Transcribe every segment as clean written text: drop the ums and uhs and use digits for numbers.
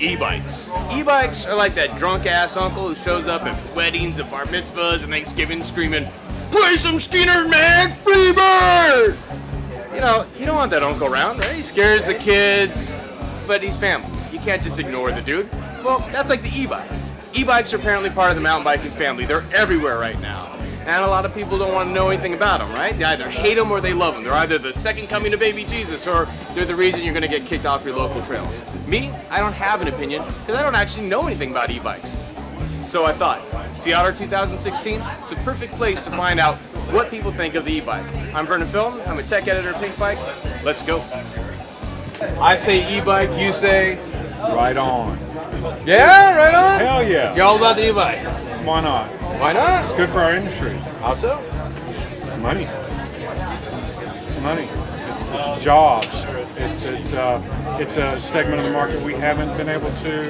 E-bikes. E-bikes are like that drunk-ass uncle who shows up at weddings and bar mitzvahs and Thanksgiving screaming, "Play some Skinner, man! Free bird!" You know, you don't want that uncle around, right? He scares the kids, but he's family. You can't just ignore the dude. Well, that's like the e-bike. E-bikes are apparently part of the mountain biking family. They're everywhere right now. And a lot of people don't want to know anything about them, right? They either hate them or they love them. They're either the second coming of baby Jesus or they're the reason you're going to get kicked off your local trails. Me, I don't have an opinion because I don't actually know anything about e-bikes. So I thought, Otter 2016, it's a perfect place to find out what people think of the e-bike. I'm Vernon Philton, I'm a tech editor at Pinkbike. Let's go. I say e-bike, you say? Right on. Yeah, right on? Hell yeah. You're all about the e-bike. Why not? Why not? It's good for our industry. How so? Money. It's money. It's jobs. It's a segment of the market we haven't been able to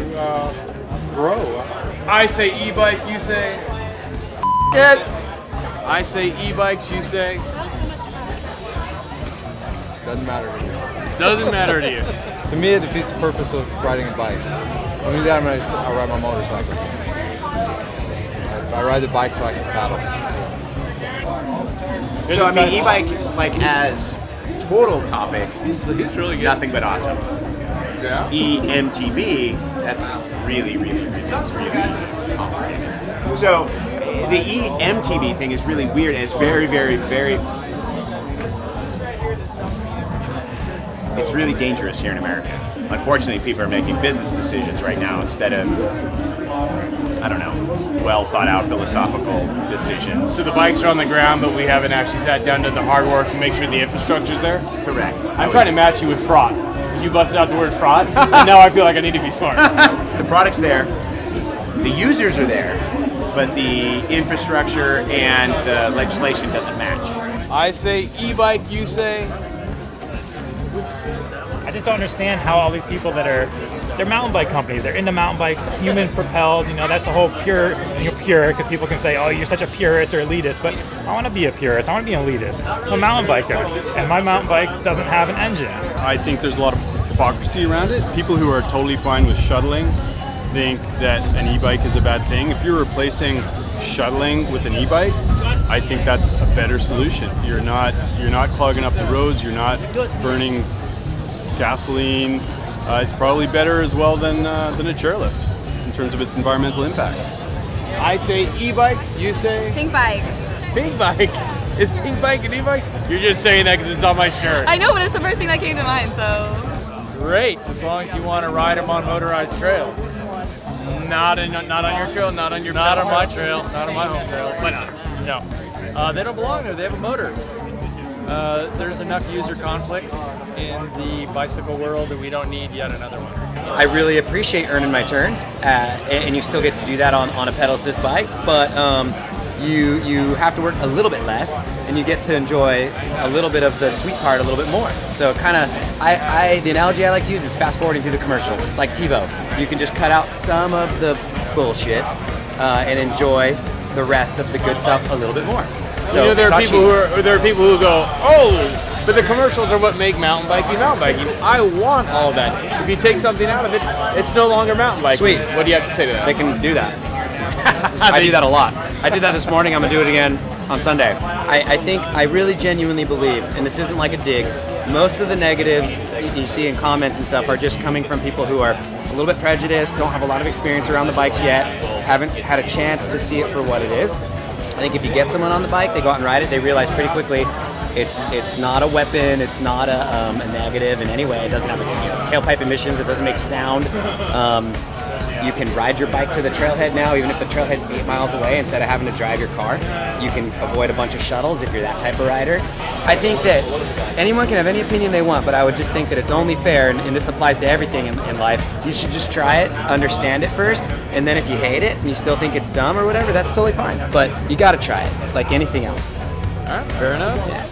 grow. I say e-bike, you say? It. I say e-bikes, you say? Doesn't matter to me. Doesn't matter to you. To me, it defeats the purpose of riding a bike. When you that, I ride my motorcycle. I ride the bike so I can paddle. So I mean, e-bike, like as total topic, It's really good. nothing but awesome. Yeah? EMTB, that's really, really, it's really complicated. So the EMTB thing is really weird, and it's very, very, very. It's really dangerous here in America. Unfortunately, people are making business decisions right now instead of, I don't know, well thought out philosophical decisions. So the bikes are on the ground, but we haven't actually sat down to the hard work to make sure the infrastructure's there? Correct. I'm trying to match you with fraud. You busted out the word fraud, and now I feel like I need to be smart. The product's there, the users are there, but the infrastructure and the legislation doesn't match. I say e-bike, you say? I just don't understand how all these people they're mountain bike companies, they're into mountain bikes, human propelled, that's the whole pure, because people can say, oh, you're such a purist or elitist, but I want to be a purist, I want to be an elitist. I'm a mountain biker, and my mountain bike doesn't have an engine. I think there's a lot of hypocrisy around it. People who are totally fine with shuttling think that an e-bike is a bad thing. If you're replacing shuttling with an e-bike, I think that's a better solution. You're not clogging up the roads, you're not burning gasoline. It's probably better as well than a chairlift in terms of its environmental impact. I say e-bikes, you say? Pinkbike. Pinkbike? Is Pinkbike an e-bike? You're just saying that because it's on my shirt. I know, but it's the first thing that came to mind, so. Great, as long as you want to ride them on motorized trails. Not on your trail, not on your Not on my trail. trail, not on my home trails. Why not? No. They don't belong there, they have a motor. There's enough user conflicts in the bicycle world that we don't need yet another one. I really appreciate earning my turns, and you still get to do that on a pedal assist bike, but you have to work a little bit less, and you get to enjoy a little bit of the sweet part a little bit more. So kind of, the analogy I like to use is fast forwarding through the commercials. It's like TiVo. You can just cut out some of the bullshit and enjoy the rest of the good stuff a little bit more. So there are people who go, oh, but the commercials are what make mountain biking. I want all that. If you take something out of it, it's no longer mountain biking. Sweet. What do you have to say to that? They can do that. I do that a lot. I did that this morning. I'm gonna do it again on Sunday. I really genuinely believe, and this isn't like a dig, most of the negatives you see in comments and stuff are just coming from people who are a little bit prejudiced, don't have a lot of experience around the bikes yet, haven't had a chance to see it for what it is. I think if you get someone on the bike, they go out and ride it, they realize pretty quickly it's not a weapon, it's not a negative in any way. It doesn't have tailpipe emissions, it doesn't make sound. You can ride your bike to the trailhead now, even if the trailhead's 8 miles away, instead of having to drive your car. You can avoid a bunch of shuttles if you're that type of rider. I think that anyone can have any opinion they want, but I would just think that it's only fair, and this applies to everything in life, you should just try it, understand it first, and then if you hate it and you still think it's dumb or whatever, that's totally fine. But you gotta try it, like anything else. All right, fair enough. Yeah.